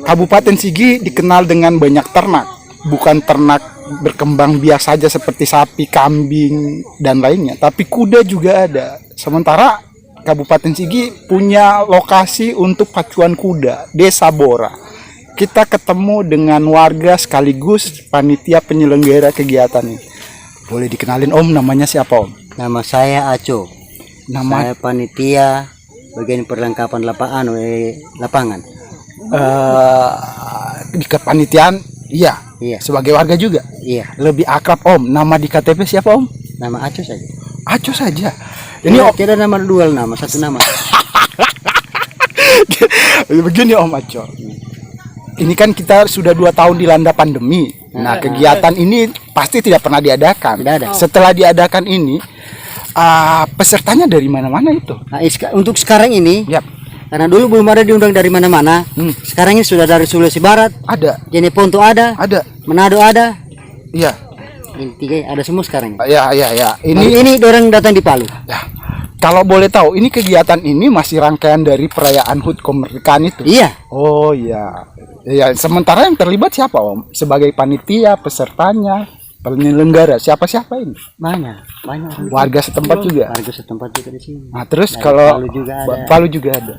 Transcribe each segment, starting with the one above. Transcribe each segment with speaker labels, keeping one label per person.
Speaker 1: Kabupaten Sigi dikenal dengan banyak ternak, bukan ternak berkembang biasa saja seperti sapi, kambing, dan lainnya, tapi kuda juga ada. Sementara Kabupaten Sigi punya lokasi untuk pacuan kuda, Desa Bora. Kita ketemu dengan warga sekaligus panitia penyelenggara kegiatan ini. Boleh dikenalin Om, namanya siapa Om?
Speaker 2: Nama saya Aco. Saya
Speaker 1: Nama
Speaker 2: panitia bagian perlengkapan lapangan.
Speaker 1: di kepanitiaan, iya.
Speaker 2: Iya,
Speaker 1: Sebagai warga juga.
Speaker 2: iya.
Speaker 1: Lebih akrab Om. Nama di KTP siapa Om?
Speaker 2: Nama Aco saja.
Speaker 1: Aco saja. Ini
Speaker 2: Ini
Speaker 1: Om.
Speaker 2: tidak nama dual nama, satu nama.
Speaker 1: Begini Om Aco. Ini kan kita sudah 2 tahun dilanda pandemi. Nah, kegiatan ini pasti tidak pernah diadakan.
Speaker 2: Tidak ada.
Speaker 1: Setelah diadakan ini, pesertanya dari mana-mana itu?
Speaker 2: Nah, untuk sekarang ini,
Speaker 1: Yap,
Speaker 2: karena dulu belum ada diundang dari mana-mana. Sekarang ini sudah dari Sulawesi Barat,
Speaker 1: ada.
Speaker 2: Jeneponto ada, Manado ada.
Speaker 1: Iya.
Speaker 2: Ini tiga ada semua sekarang.
Speaker 1: Ya.
Speaker 2: Ini orang datang di Palu.
Speaker 1: Ya. Kalau boleh tahu, ini kegiatan ini masih rangkaian dari perayaan HUT kemerdekaan itu?
Speaker 2: Iya.
Speaker 1: Oh iya. Ya, sementara yang terlibat siapa Om? Sebagai panitia, pesertanya, penyelenggara, siapa-siapa ini?
Speaker 2: Banyak orang.
Speaker 1: Warga setempat juga.
Speaker 2: Warga setempat juga di sini.
Speaker 1: Nah, terus
Speaker 2: Dari
Speaker 1: kalau
Speaker 2: Palu juga ada.
Speaker 1: Palu juga ada.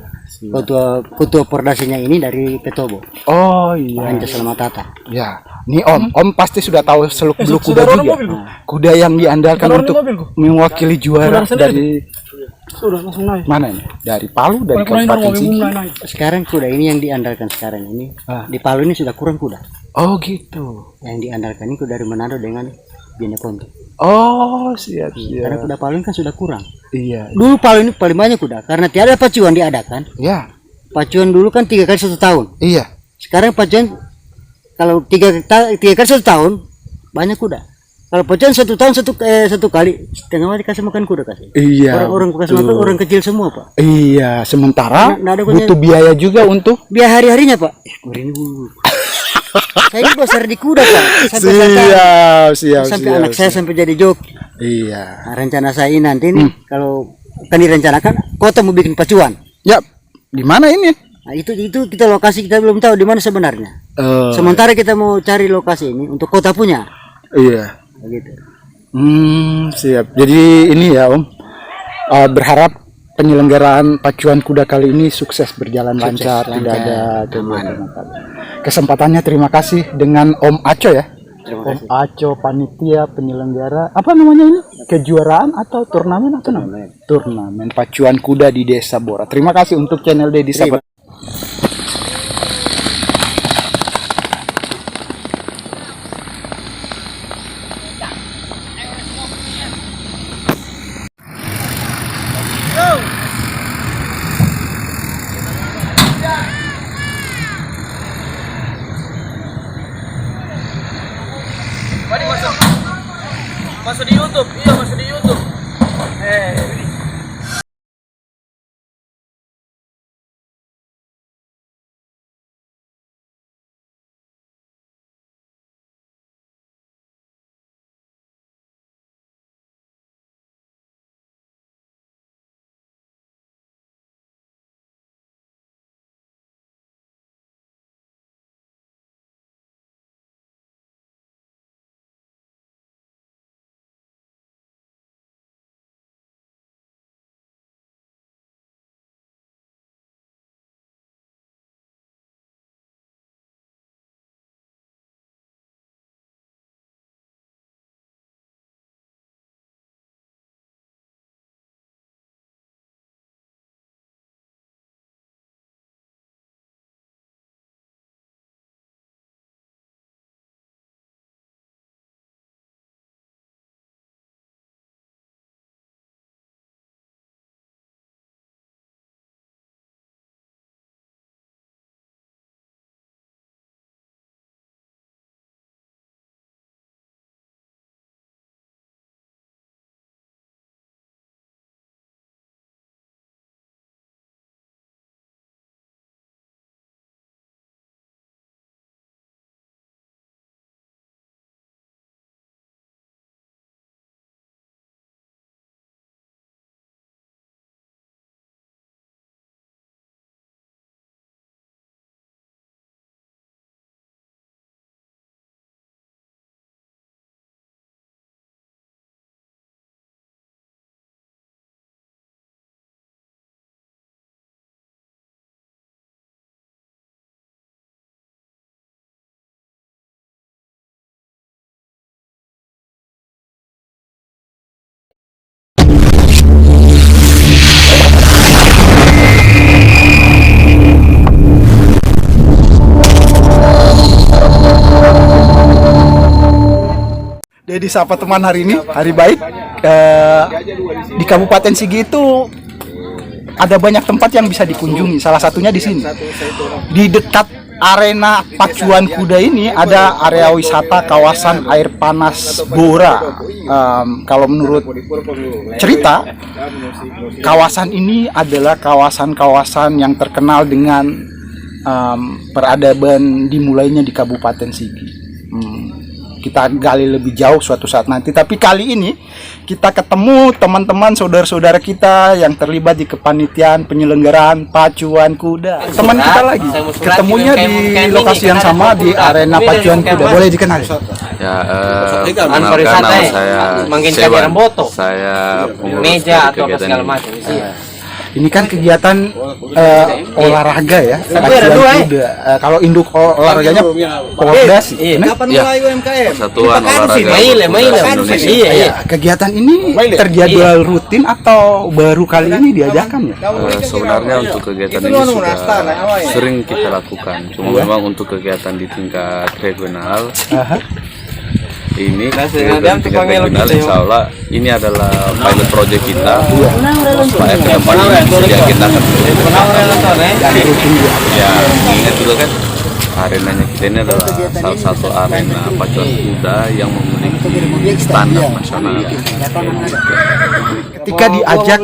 Speaker 2: Ketua perdasinya ini dari Petobo.
Speaker 1: Oh iya.
Speaker 2: Anja Selamatata.
Speaker 1: Ya. Nih Om pasti sudah tahu seluk-beluk kuda juga. Kuda yang diandalkan untuk mewakili juara dari
Speaker 3: Sudah langsung naik.
Speaker 1: mana ini? Dari Palu, dari Kabupaten Sigi.
Speaker 2: Sekarang kuda ini yang diandalkan sekarang ini. Di Palu ini sudah kurang kuda.
Speaker 1: Oh gitu.
Speaker 2: Yang diandalkan ini kuda dari Manado dengan Jeneponto.
Speaker 1: Oh siap.
Speaker 2: Karena kuda Palu ini kan sudah kurang.
Speaker 1: Iya.
Speaker 2: Dulu Palu ini paling banyak kuda karena tiada pacuan diadakan.
Speaker 1: Ya.
Speaker 2: Pacuan dulu kan 3 kali 1 tahun.
Speaker 1: Iya.
Speaker 2: Sekarang pacuan kalau 3 kali 1 tahun banyak kuda. Kalau pacuan 1 tahun satu kali setengah mati kasih makan kuda kasih.
Speaker 1: Iya.
Speaker 2: Orang kasih makan orang kecil semua Pak.
Speaker 1: Iya. Sementara
Speaker 2: Nggak ada
Speaker 1: butuh biaya juga untuk.
Speaker 2: Biar hari-harinya Pak. Ini saya ini besar di kuda Pak. Sampai anak saya sampai jadi joki.
Speaker 1: Iya.
Speaker 2: Nah, rencana saya ini nanti nih kalau kan direncanakan kota mau bikin pacuan.
Speaker 1: Ya. Di mana ini?
Speaker 2: Nah, itu kita lokasi kita belum tahu di mana sebenarnya. Sementara kita mau cari lokasi ini untuk kota punya.
Speaker 1: Iya.
Speaker 2: Begitu.
Speaker 1: Siap. Jadi ini ya Om, berharap penyelenggaraan pacuan kuda kali ini sukses berjalan lancar, tidak ada kesempatannya. Terima kasih dengan Om Aco ya. Om Aco panitia penyelenggara apa namanya ini? Kejuaraan atau turnamen atau namanya? Turnamen pacuan kuda di Desa Bora. Terima kasih untuk channel Dedi Sahabat.
Speaker 3: Masuk di YouTube. Iya, masuk di YouTube.
Speaker 1: Dedi Sapa Teman hari ini, hari baik. Di Kabupaten Sigi itu ada banyak tempat yang bisa dikunjungi. Salah satunya di sini. Di dekat arena pacuan kuda ini ada area wisata kawasan air panas Bora. Kalau menurut cerita, kawasan ini adalah kawasan-kawasan yang terkenal dengan peradaban dimulainya di Kabupaten Sigi. Kita gali lebih jauh suatu saat nanti. Tapi kali ini kita ketemu teman-teman saudara-saudara kita yang terlibat di kepanitiaan penyelenggaraan pacuan kuda. Teman kita lagi ketemunya di lokasi yang sama di arena pacuan kuda. Boleh dikenal?
Speaker 4: Ya, perkenalkan nama saya Sewan. Saya pengurus
Speaker 5: meja atau
Speaker 4: kegiatan
Speaker 5: segala
Speaker 4: ini.
Speaker 5: macam.
Speaker 1: Ini kan kegiatan olahraga ya, pacuan kuda. Kalau induk olahraganya Polda sih.
Speaker 4: Kapan mulai UMKM? Persatuan Olahraga
Speaker 5: Maile.
Speaker 4: Indonesia.
Speaker 5: Iya.
Speaker 1: Kegiatan ini terjadwal rutin atau baru kali ini diadakan ya?
Speaker 4: Sebenarnya untuk kegiatan ini sudah sering kita lakukan. Cuma memang untuk kegiatan di tingkat regional ini kegiatan tingkat regional, insya Allah ini adalah pilot project kita supaya ke depan ini ya kita akan ya mengingat juga kan arenanya kita ini adalah salah satu arena pacuan kuda yang memiliki standar nasional.
Speaker 1: Ketika diajak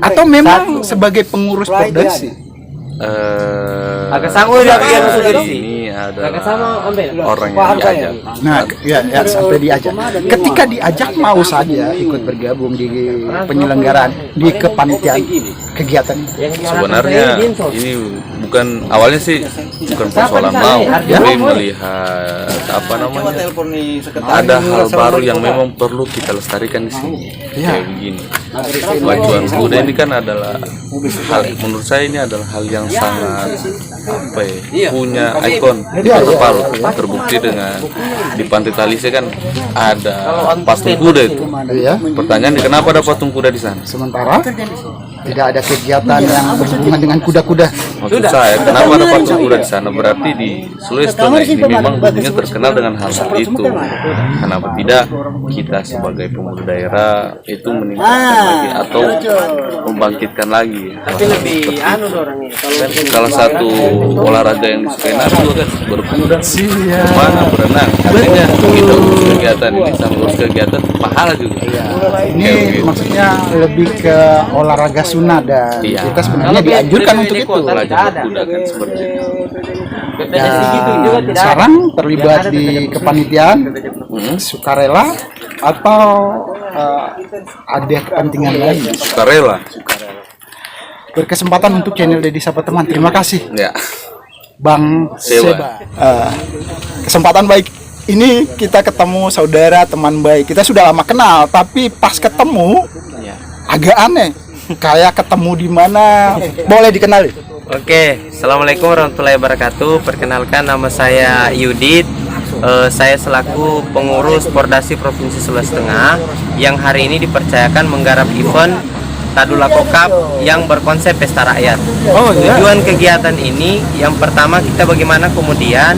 Speaker 1: atau memang sebagai pengurus Porda sih?
Speaker 5: Agak sama udah
Speaker 4: Ini adalah orang yang diajak.
Speaker 1: Nah, ya sampai diajak. Ketika diajak mau saja ikut bergabung di penyelenggaraan di kepanitiaan kegiatan ini.
Speaker 4: Sebenarnya ini bukan awalnya sih bukan persoalan mau, tapi melihat apa namanya ada hal baru yang memang perlu kita lestarikan di sini. Kayak begini. Pacuan kuda ini kan adalah hal, menurut saya ini adalah hal yang sangat apa ya, punya ikon terpalu, terbukti dengan di Pantai Talise kan ada patung kuda itu. Pertanyaan, kenapa ada patung kuda di sana?
Speaker 1: Sementara tidak ada kegiatan yang berhubungan dengan kuda-kuda.
Speaker 4: Maksud saya, kenapa ada patung kuda di sana? Berarti di Sulawesi Tengah ini memang dulunya terkenal dengan hal itu. Kenapa tidak kita sebagai pemuda daerah itu meningkatkan lagi atau membangkitkan lagi?
Speaker 5: Tapi lebih orangnya.
Speaker 4: Salah satu olahraga yang disukai Nabi juga kan berkuda, mana berenang. Artinya kita urus kegiatan ini sama urus kegiatan pahala juga.
Speaker 1: Ini maksudnya lebih ke olahraga sunat dan kita sebenarnya dianjurkan untuk itu.
Speaker 4: Belajar berkuda kan seperti itu.
Speaker 1: Dan sekarang terlibat di kepanitiaan sukarela atau ada kepentingan lain?
Speaker 4: Sukarela.
Speaker 1: Berkesempatan untuk channel Dedi Sapa Teman. Terima kasih
Speaker 4: Ya.
Speaker 1: Bang
Speaker 4: Sewa.
Speaker 1: Seba. Kesempatan baik ini kita ketemu saudara teman baik. Kita sudah lama kenal, tapi pas ketemu agak aneh. Kayak ketemu di mana? Boleh dikenali?
Speaker 5: Oke, assalamualaikum warahmatullahi wabarakatuh. Perkenalkan, nama saya Yudit. Saya selaku pengurus Pordasi Provinsi Sulawesi Tengah yang hari ini dipercayakan menggarap event Tadulako Cup yang berkonsep pesta rakyat. Tujuan kegiatan ini yang pertama kita bagaimana kemudian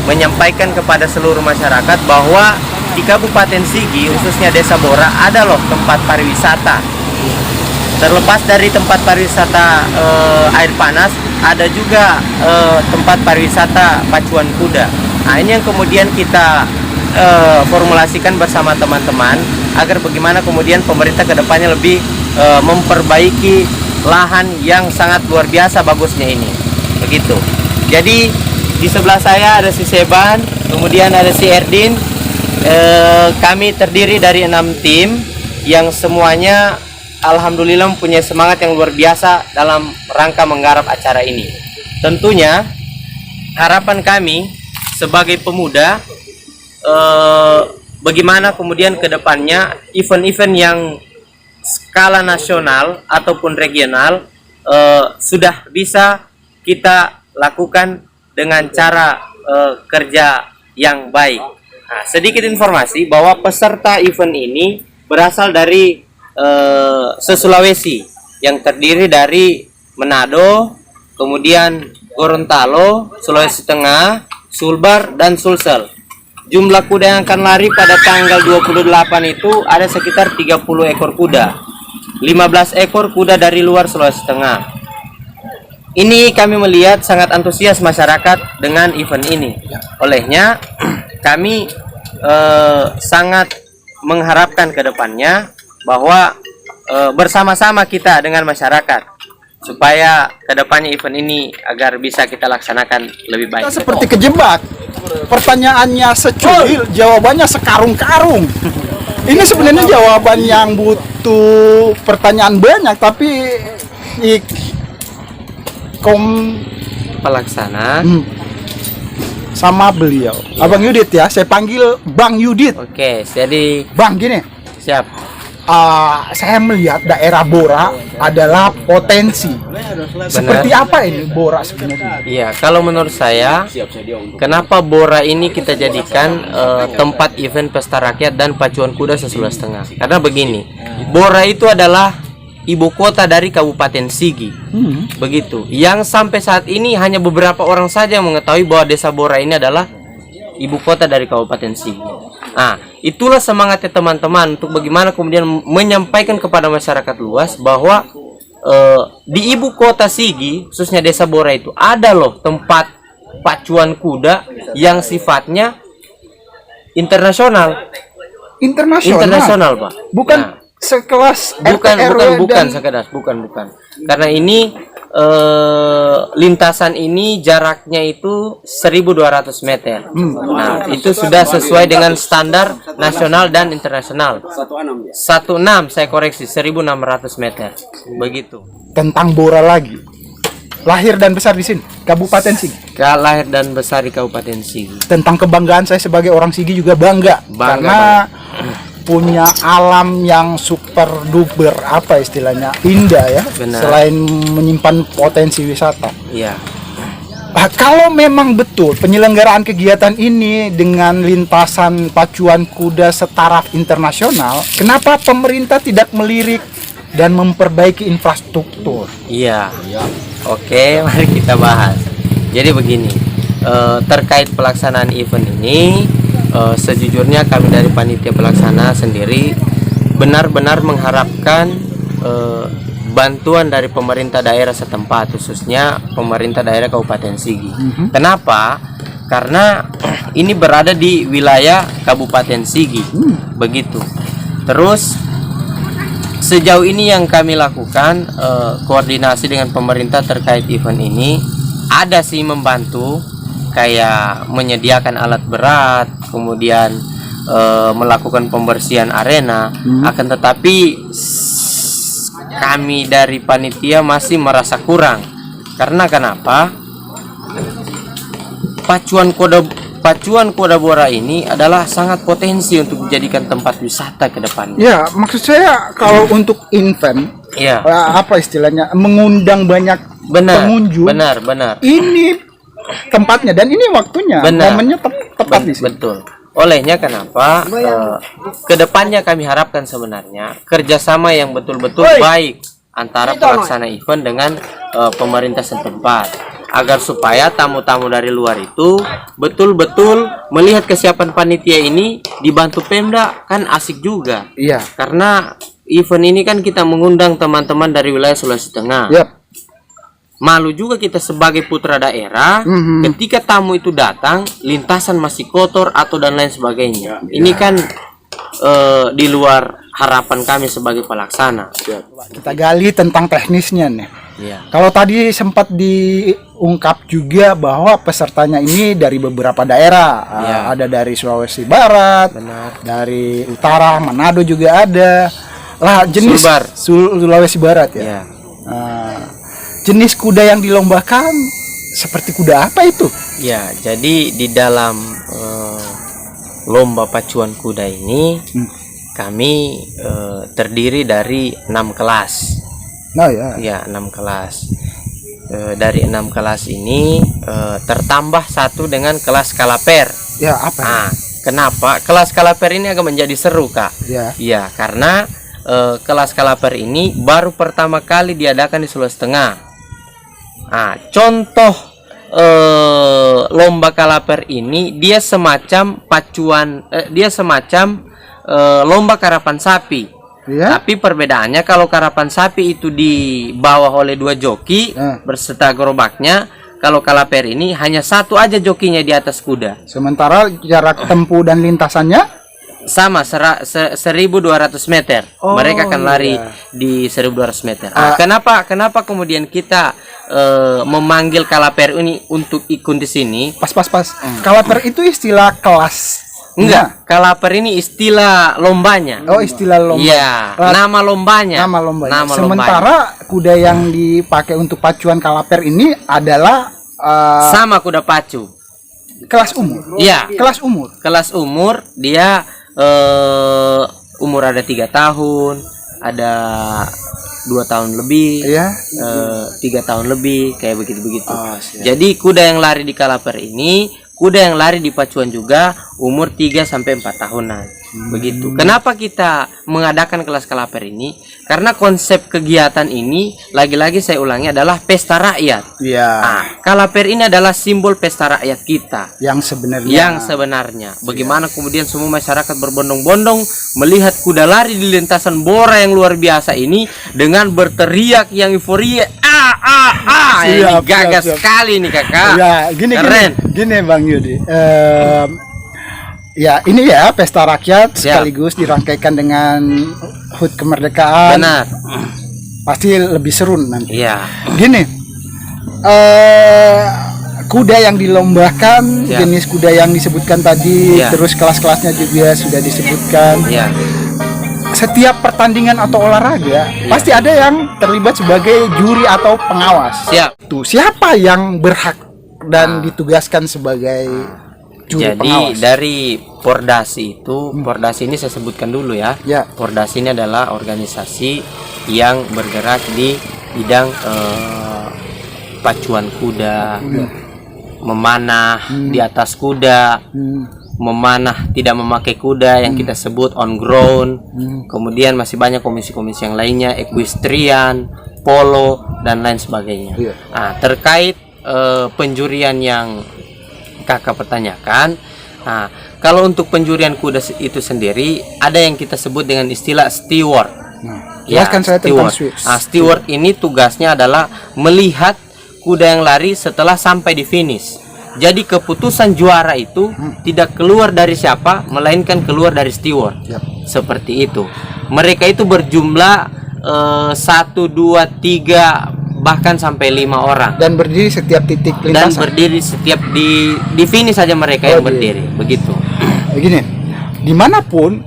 Speaker 5: menyampaikan kepada seluruh masyarakat bahwa di Kabupaten Sigi khususnya Desa Bora ada loh tempat pariwisata. Terlepas dari tempat pariwisata air panas, ada juga tempat pariwisata pacuan kuda. Nah, ini yang kemudian kita formulasikan bersama teman-teman agar bagaimana kemudian pemerintah kedepannya lebih memperbaiki lahan yang sangat luar biasa bagusnya ini. Begitu. Jadi di sebelah saya ada si Seban, kemudian ada si Erdin. Kami terdiri dari 6 tim yang semuanya alhamdulillah mempunyai semangat yang luar biasa dalam rangka menggarap acara ini. Tentunya harapan kami sebagai pemuda, bagaimana kemudian ke depannya event-event yang skala nasional ataupun regional sudah bisa kita lakukan dengan cara kerja yang baik. Nah, sedikit informasi bahwa peserta event ini berasal dari se-Sulawesi yang terdiri dari Manado, kemudian Gorontalo, Sulawesi Tengah, Sulbar, dan Sulsel. jumlah kuda yang akan lari pada tanggal 28 itu ada sekitar 30 ekor kuda. 15 ekor kuda dari luar Sulawesi Tengah. Ini kami melihat sangat antusias masyarakat dengan event ini. Olehnya kami sangat mengharapkan ke depannya bahwa bersama-sama kita dengan masyarakat supaya kedepannya event ini agar bisa kita laksanakan lebih baik.
Speaker 1: Kita seperti kejebak. Pertanyaannya secuil, jawabannya sekarung-karung. Ini sebenarnya jawaban yang butuh pertanyaan banyak, tapi
Speaker 5: Pelaksana.
Speaker 1: Sama beliau, Abang Yudit ya, saya panggil Bang Yudit.
Speaker 5: Oke, jadi
Speaker 1: Bang, gini,
Speaker 5: siap.
Speaker 1: saya melihat daerah Bora adalah potensi. Seperti apa ini Bora sebenarnya?
Speaker 5: Iya, kalau menurut saya, kenapa Bora ini kita jadikan tempat event pesta rakyat dan pacuan kuda se-Sulawesi Tengah? Karena begini, Bora itu adalah ibu kota dari Kabupaten Sigi. Begitu. Yang sampai saat ini hanya beberapa orang saja yang mengetahui bahwa Desa Bora ini adalah ibu kota dari Kabupaten Sigi. Nah, itulah semangatnya teman-teman untuk bagaimana kemudian menyampaikan kepada masyarakat luas bahwa di ibu kota Sigi, khususnya Desa Bora itu ada loh tempat pacuan kuda yang sifatnya internasional. Internasional, Pak.
Speaker 1: Bukan
Speaker 5: Nah,
Speaker 1: sekelas
Speaker 5: bukan
Speaker 1: RT, RW
Speaker 5: bukan
Speaker 1: dan-
Speaker 5: sekedar bukan karena ini lintasan ini jaraknya itu 1200 meter. Nah, itu sudah sesuai dengan standar nasional dan internasional. 16 saya koreksi 1600 meter. Begitu.
Speaker 1: tentang Bora lagi. Lahir dan besar di sini, Kabupaten Sigi.
Speaker 5: Lahir dan besar di Kabupaten Sigi.
Speaker 1: Tentang kebanggaan saya sebagai orang Sigi juga bangga karena punya alam yang super duper apa istilahnya indah ya.
Speaker 5: Benar.
Speaker 1: Selain menyimpan potensi wisata.
Speaker 5: Iya.
Speaker 1: Kalau memang betul penyelenggaraan kegiatan ini dengan lintasan pacuan kuda setaraf internasional, kenapa pemerintah tidak melirik dan memperbaiki infrastruktur?
Speaker 5: Iya. Oke, mari kita bahas. Jadi begini, terkait pelaksanaan event ini, sejujurnya kami dari panitia pelaksana sendiri benar-benar mengharapkan bantuan dari pemerintah daerah setempat, khususnya pemerintah daerah Kabupaten Sigi. Kenapa? Karena ini berada di wilayah Kabupaten Sigi. Begitu. Terus sejauh ini yang kami lakukan koordinasi dengan pemerintah terkait event ini, ada sih membantu kayak menyediakan alat berat, kemudian melakukan pembersihan arena. Akan tetapi kami dari panitia masih merasa kurang. Karena kenapa? Pacuan kuda Bora ini adalah sangat potensi untuk dijadikan tempat wisata ke depannya.
Speaker 1: Ya, maksud saya kalau untuk event,
Speaker 5: Iya.
Speaker 1: apa istilahnya, mengundang banyak pengunjung.
Speaker 5: Benar.
Speaker 1: Ini tempatnya dan ini waktunya,
Speaker 5: Benar.
Speaker 1: momennya tepat di sini.
Speaker 5: Betul. Olehnya kenapa kedepannya kami harapkan sebenarnya kerjasama yang betul-betul baik antara pelaksana event dengan pemerintah setempat, agar supaya tamu-tamu dari luar itu betul-betul melihat kesiapan panitia ini dibantu Pemda, kan asik juga.
Speaker 1: Iya.
Speaker 5: Karena event ini kan kita mengundang teman-teman dari wilayah Sulawesi Tengah.
Speaker 1: Yap.
Speaker 5: Malu juga kita sebagai putra daerah ketika tamu itu datang lintasan masih kotor atau dan lain sebagainya. Ini kan di luar harapan kami sebagai pelaksana.
Speaker 1: Kita gali tentang teknisnya nih.
Speaker 5: Iya.
Speaker 1: Kalau tadi sempat diungkap juga bahwa pesertanya ini dari beberapa daerah.
Speaker 5: Iya.
Speaker 1: Ada dari Sulawesi Barat,
Speaker 5: Benar.
Speaker 1: dari utara, Manado juga ada. Lah jenis
Speaker 5: Sulbar.
Speaker 1: Sulawesi Barat ya.
Speaker 5: Iya.
Speaker 1: Jenis kuda yang dilombakan seperti kuda apa itu?
Speaker 5: Ya, jadi di dalam lomba pacuan kuda ini kami terdiri dari 6 kelas.
Speaker 1: Nah ya.
Speaker 5: Ya, 6 kelas. Dari 6 kelas ini tertambah satu dengan kelas kalaper.
Speaker 1: Ya apa?
Speaker 5: Nah, kenapa kelas kalaper ini agak menjadi seru, Kak?
Speaker 1: Ya.
Speaker 5: Ya, karena kelas kalaper ini baru pertama kali diadakan di Sulawesi Tengah. Nah, contoh lomba kalaper ini dia semacam pacuan, dia semacam lomba karapan sapi.
Speaker 1: Ya.
Speaker 5: Tapi perbedaannya kalau karapan sapi itu dibawa oleh 2 joki berserta gerobaknya. Kalau kalaper ini hanya 1 aja jokinya di atas kuda.
Speaker 1: Sementara jarak tempuh dan lintasannya
Speaker 5: Sama 1200 meter. Mereka akan lari di 1200 meter. Kenapa kemudian kita memanggil kalaper ini untuk ikut di sini?
Speaker 1: pas. Kalaper itu istilah kelas.
Speaker 5: Enggak, kalaper ini istilah lombanya.
Speaker 1: Oh, istilah lomba.
Speaker 5: Iya, nama lombanya.
Speaker 1: Nama lombanya.
Speaker 5: Nama
Speaker 1: Sementara kuda yang dipakai untuk pacuan kalaper ini adalah
Speaker 5: sama kuda pacu.
Speaker 1: kelas umur.
Speaker 5: Iya.
Speaker 1: Kelas umur.
Speaker 5: Dia umur ada 3 tahun, ada 2 tahun lebih,
Speaker 1: Iya.
Speaker 5: 3 tahun lebih, kayak begitu.
Speaker 1: Siap.
Speaker 5: Jadi kuda yang lari di kalaper ini, kuda yang lari di pacuan juga umur 3 sampai 4 tahunan. Begitu. Kenapa kita mengadakan kelas kalaper ini? Karena konsep kegiatan ini lagi-lagi saya ulangi adalah pesta rakyat.
Speaker 1: Iya.
Speaker 5: Kalaper ini adalah simbol pesta rakyat kita.
Speaker 1: Yang sebenarnya.
Speaker 5: Bagaimana kemudian semua masyarakat berbondong-bondong melihat kuda lari di lintasan Bora yang luar biasa ini dengan berteriak yang euforia. Ini gagah sekali nih kakak.
Speaker 1: Ya,
Speaker 5: Keren.
Speaker 1: gini Bang Yudi. Ya, ini ya pesta rakyat
Speaker 5: Siap.
Speaker 1: sekaligus dirangkaikan dengan HUT kemerdekaan.
Speaker 5: Benar.
Speaker 1: Pasti lebih seru nanti.
Speaker 5: Iya.
Speaker 1: Gini, kuda yang dilombakan,
Speaker 5: Ya.
Speaker 1: jenis kuda yang disebutkan tadi,
Speaker 5: Ya.
Speaker 1: terus kelas-kelasnya juga sudah disebutkan.
Speaker 5: Iya.
Speaker 1: Setiap pertandingan atau olahraga pasti ada yang terlibat sebagai juri atau pengawas.
Speaker 5: Siap.
Speaker 1: Tuh, siapa yang berhak dan ditugaskan sebagai juri
Speaker 5: Jadi
Speaker 1: pengawas?
Speaker 5: dari Pordasi itu, Pordasi ini saya sebutkan dulu ya.
Speaker 1: Ya.
Speaker 5: Pordasi ini adalah organisasi yang bergerak di bidang pacuan kuda, memanah di atas kuda, memanah tidak memakai kuda yang kita sebut on ground. Kemudian masih banyak komisi-komisi yang lainnya, equestrian, polo dan lain sebagainya.
Speaker 1: Iya.
Speaker 5: Nah, terkait penjurian yang kakak pertanyakan, nah, kalau untuk penjurian kuda itu sendiri ada yang kita sebut dengan istilah steward.
Speaker 1: Jelaskan saya tentang
Speaker 5: steward. Steward ini tugasnya adalah melihat kuda yang lari setelah sampai di finish. Jadi keputusan juara itu tidak keluar dari siapa, melainkan keluar dari steward. Seperti itu. Mereka itu berjumlah 1, 2, 3 bahkan sampai 5 orang.
Speaker 1: Dan berdiri setiap titik
Speaker 5: Dan
Speaker 1: lintasan.
Speaker 5: berdiri setiap di finish saja mereka yang berdiri. Begitu.
Speaker 1: Gini, dimanapun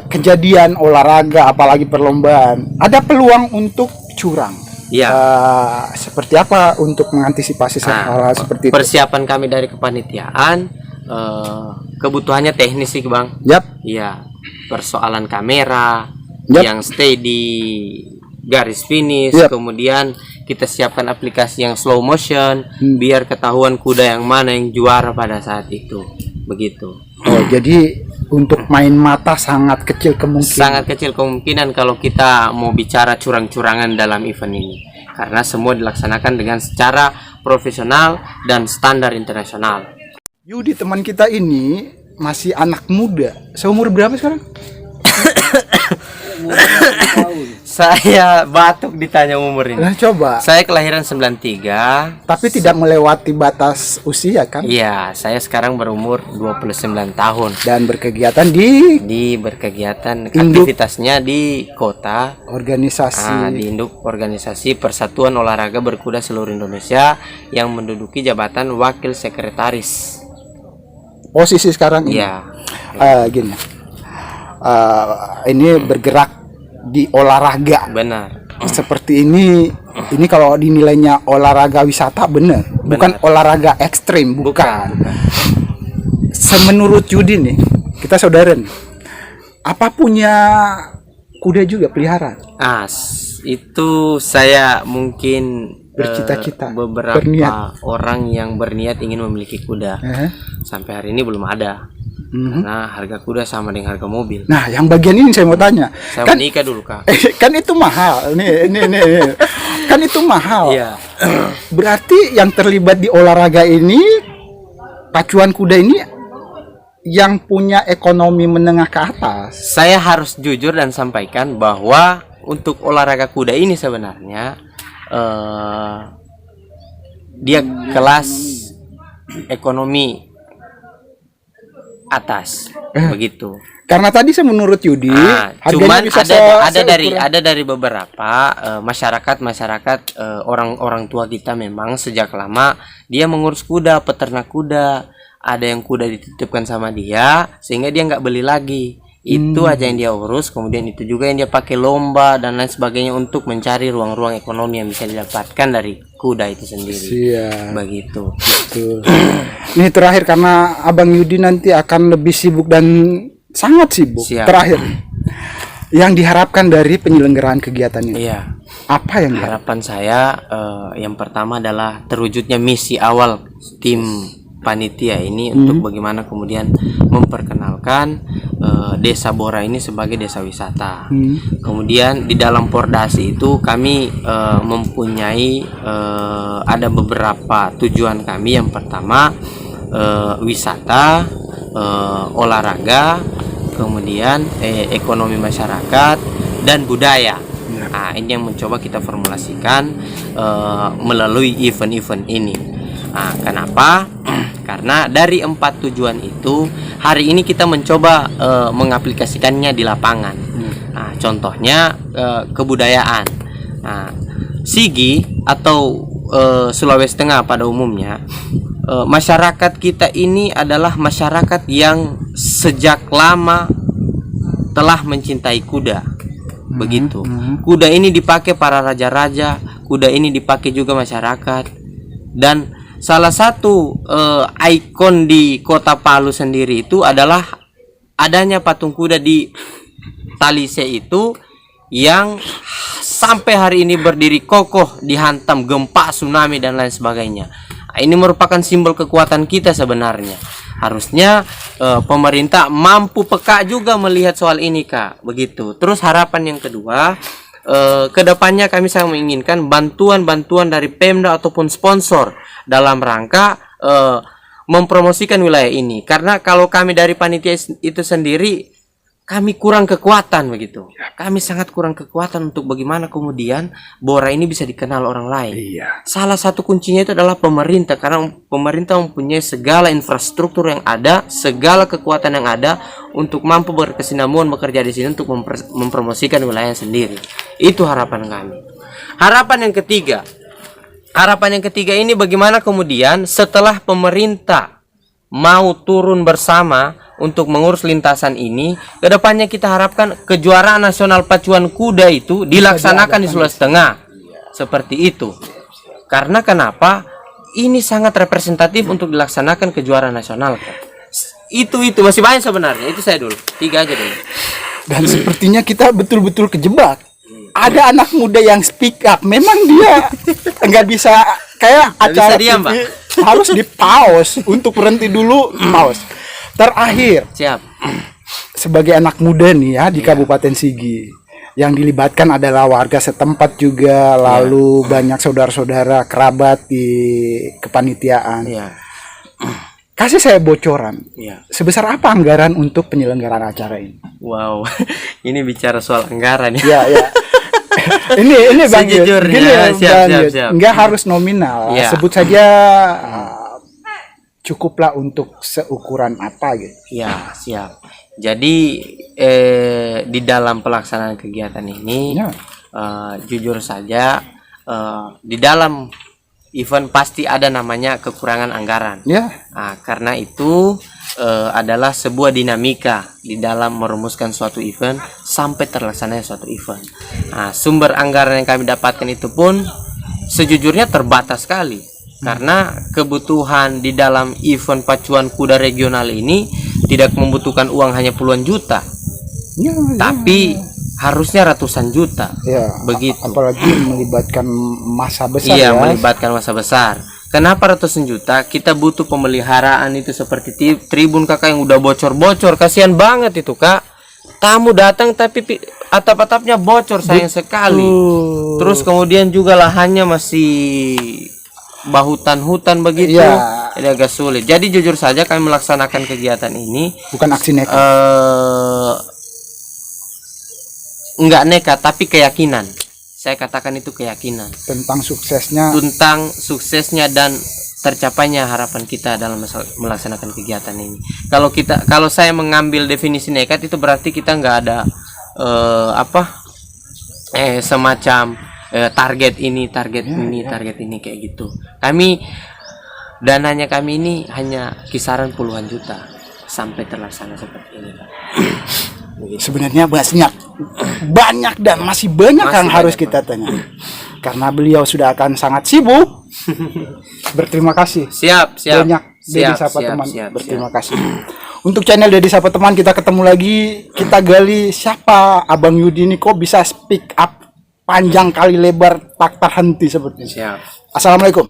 Speaker 1: kejadian olahraga apalagi perlombaan ada peluang untuk curang.
Speaker 5: Ya.
Speaker 1: Seperti apa untuk mengantisipasi hal seperti itu?
Speaker 5: Persiapan kami dari kepanitiaan, kebutuhannya teknis sih bang.
Speaker 1: Yap.
Speaker 5: Iya, persoalan kamera
Speaker 1: Yap.
Speaker 5: yang stay di garis finish.
Speaker 1: Yap.
Speaker 5: Kemudian kita siapkan aplikasi yang slow motion biar ketahuan kuda yang mana yang juara pada saat itu. Begitu.
Speaker 1: Oh, jadi untuk main mata sangat kecil kemungkinan.
Speaker 5: Sangat kecil kemungkinan kalau kita mau bicara curang-curangan dalam event ini, karena semua dilaksanakan dengan secara profesional dan standar internasional.
Speaker 1: Yudi teman kita ini masih anak muda. Seumur berapa sekarang?
Speaker 5: Saya batuk ditanya umur ini.
Speaker 1: Nah, coba.
Speaker 5: Saya kelahiran 93.
Speaker 1: Tapi tidak melewati batas usia kan?
Speaker 5: Iya, saya sekarang berumur 29 tahun.
Speaker 1: Dan berkegiatan di
Speaker 5: Berkegiatan
Speaker 1: Induk.
Speaker 5: aktivitasnya di kota.
Speaker 1: organisasi.
Speaker 5: Di induk organisasi Persatuan Olahraga Berkuda Seluruh Indonesia yang menduduki jabatan wakil sekretaris.
Speaker 1: Posisi sekarang ini.
Speaker 5: Iya.
Speaker 1: Gini. Ini bergerak di olahraga.
Speaker 5: Benar.
Speaker 1: Seperti ini kalau dinilainya olahraga wisata benar, bukan olahraga ekstrim, bukan. Semenurut Yudi nih, kita saudara nih, apa punya kuda juga peliharaan?
Speaker 5: Itu saya mungkin
Speaker 1: Bercita-cita,
Speaker 5: beberapa
Speaker 1: berniat.
Speaker 5: orang yang berniat ingin memiliki kuda. Sampai hari ini belum ada. Karena harga kuda sama dengan harga mobil.
Speaker 1: Nah, yang bagian ini saya mau tanya.
Speaker 5: Saya menikah dulu, Kak.
Speaker 1: Kan itu mahal. Nih. Kan itu mahal.
Speaker 5: Iya.
Speaker 1: Berarti yang terlibat di olahraga ini pacuan kuda ini yang punya ekonomi menengah ke atas.
Speaker 5: Saya harus jujur dan sampaikan bahwa untuk olahraga kuda ini sebenarnya dia kelas ekonomi atas begitu.
Speaker 1: Karena tadi saya menurut Yudi,
Speaker 5: Cuman
Speaker 1: bisa
Speaker 5: ada dari beberapa masyarakat orang tua kita memang sejak lama dia mengurus kuda, peternak kuda. Ada yang kuda dititipkan sama dia sehingga dia nggak beli lagi. Itu aja yang dia urus. Kemudian itu juga yang dia pakai lomba dan lain sebagainya untuk mencari ruang-ruang ekonomi yang bisa didapatkan dari kuda itu sendiri.
Speaker 1: Siap.
Speaker 5: Begitu.
Speaker 1: Betul. Ini terakhir karena Abang Yudi nanti akan lebih sibuk dan sangat sibuk.
Speaker 5: Siap.
Speaker 1: Terakhir, yang diharapkan dari penyelenggaraan kegiatan ini,
Speaker 5: Iya.
Speaker 1: apa yang
Speaker 5: Harapan saya yang pertama adalah terwujudnya misi awal tim panitia ini untuk bagaimana kemudian memperkenalkan Desa Bora ini sebagai desa wisata. Kemudian di dalam Pordasi itu kami mempunyai ada beberapa tujuan kami. Yang pertama wisata, olahraga, kemudian ekonomi masyarakat dan budaya. Nah, ini yang mencoba kita formulasikan melalui event-event ini. Nah, kenapa? Karena dari 4 tujuan itu hari ini kita mencoba mengaplikasikannya di lapangan. Nah, contohnya kebudayaan. Nah, Sigi atau Sulawesi Tengah pada umumnya, masyarakat kita ini adalah masyarakat yang sejak lama telah mencintai kuda. Begitu. Kuda ini dipakai para raja-raja, kuda ini dipakai juga masyarakat. Dan salah satu ikon di Kota Palu sendiri itu adalah adanya patung kuda di Talise itu yang sampai hari ini berdiri kokoh dihantam gempa, tsunami dan lain sebagainya. Ini merupakan simbol kekuatan kita sebenarnya. Harusnya pemerintah mampu peka juga melihat soal ini, Kak. Begitu. Terus harapan yang kedua, kedepannya kami sangat menginginkan bantuan-bantuan dari Pemda ataupun sponsor dalam rangka mempromosikan wilayah ini. Karena kalau kami dari panitia itu sendiri, kami kurang kekuatan begitu. Kami sangat kurang kekuatan untuk bagaimana kemudian Bora ini bisa dikenal orang lain.
Speaker 1: Iya.
Speaker 5: Salah satu kuncinya itu adalah pemerintah, karena pemerintah mempunyai segala infrastruktur yang ada, segala kekuatan yang ada untuk mampu berkesinambungan bekerja di sini untuk mempromosikan wilayah sendiri. Itu harapan kami. Harapan yang ketiga ini bagaimana kemudian setelah pemerintah mau turun bersama untuk mengurus lintasan ini, kedepannya kita harapkan kejuaraan nasional pacuan kuda itu dilaksanakan di Sulawesi Tengah. Seperti itu. Karena kenapa? Ini sangat representatif untuk dilaksanakan kejuaraan nasional. Itu masih banyak sebenarnya. Itu saya dulu. 3 aja dulu.
Speaker 1: Dan sepertinya kita betul-betul kejebak. Ada anak muda yang speak up. Memang dia nggak bisa kayak acara
Speaker 5: bisa diam,
Speaker 1: TV, harus di pause untuk berhenti dulu, pause. Terakhir,
Speaker 5: Siap.
Speaker 1: sebagai anak muda nih ya di Kabupaten Sigi, yang dilibatkan adalah warga setempat juga, lalu banyak saudara-saudara kerabat di kepanitiaan.
Speaker 5: Iya.
Speaker 1: Kasih saya bocoran.
Speaker 5: Iya.
Speaker 1: Sebesar apa anggaran untuk penyelenggaraan acara ini?
Speaker 5: Wow. Ini bicara soal anggaran ya.
Speaker 1: Ya, ya. ini Bang Yud,
Speaker 5: Sejujurnya,
Speaker 1: gini,
Speaker 5: siap.
Speaker 1: Bang Yud. Nggak harus nominal,
Speaker 5: Ya.
Speaker 1: sebut saja cukuplah untuk seukuran apa gitu.
Speaker 5: Ya, siap. Jadi di dalam pelaksanaan kegiatan ini,
Speaker 1: Ya.
Speaker 5: jujur saja di dalam event pasti ada namanya kekurangan anggaran.
Speaker 1: Ya.
Speaker 5: Nah, karena itu adalah sebuah dinamika di dalam merumuskan suatu event sampai terlaksananya suatu event. Nah, sumber anggaran yang kami dapatkan itu pun sejujurnya terbatas sekali. Karena kebutuhan di dalam event pacuan kuda regional ini tidak membutuhkan uang hanya puluhan juta,
Speaker 1: Ya,
Speaker 5: tapi harusnya ratusan juta.
Speaker 1: ya.
Speaker 5: Begitu.
Speaker 1: Apalagi melibatkan masa besar
Speaker 5: Iya,
Speaker 1: ya.
Speaker 5: melibatkan masa besar. Kenapa ratusan juta? Kita butuh pemeliharaan itu seperti tribun kakak yang udah bocor-bocor. Kasihan banget itu, Kak. Tamu datang tapi atap-atapnya bocor, sayang sekali. Terus kemudian juga lahannya masih bahutan-hutan begitu.
Speaker 1: Iya.
Speaker 5: Ini agak sulit. Jadi jujur saja kami melaksanakan kegiatan ini
Speaker 1: Bukan aksi nekat.
Speaker 5: enggak nekat tapi keyakinan. Saya katakan itu keyakinan
Speaker 1: Tentang suksesnya.
Speaker 5: tentang suksesnya dan tercapainya harapan kita dalam melaksanakan kegiatan ini. Kalau saya mengambil definisi nekat itu berarti kita nggak ada semacam target ini kayak gitu. Dananya kami ini hanya kisaran puluhan juta sampai terlaksana seperti ini, Pak.
Speaker 1: Sebenarnya banyak dan masih banyak yang harus kita tanya. Karena beliau sudah akan sangat sibuk. Berterima kasih.
Speaker 5: Siap.
Speaker 1: Banyak Dedi Sapa Teman. Berterima kasih. Untuk channel Dedi Sapa Teman kita ketemu lagi, kita gali siapa Abang Yudi ini kok bisa speak up panjang kali lebar tak terhenti seperti ini.
Speaker 5: Siap.
Speaker 1: Assalamualaikum.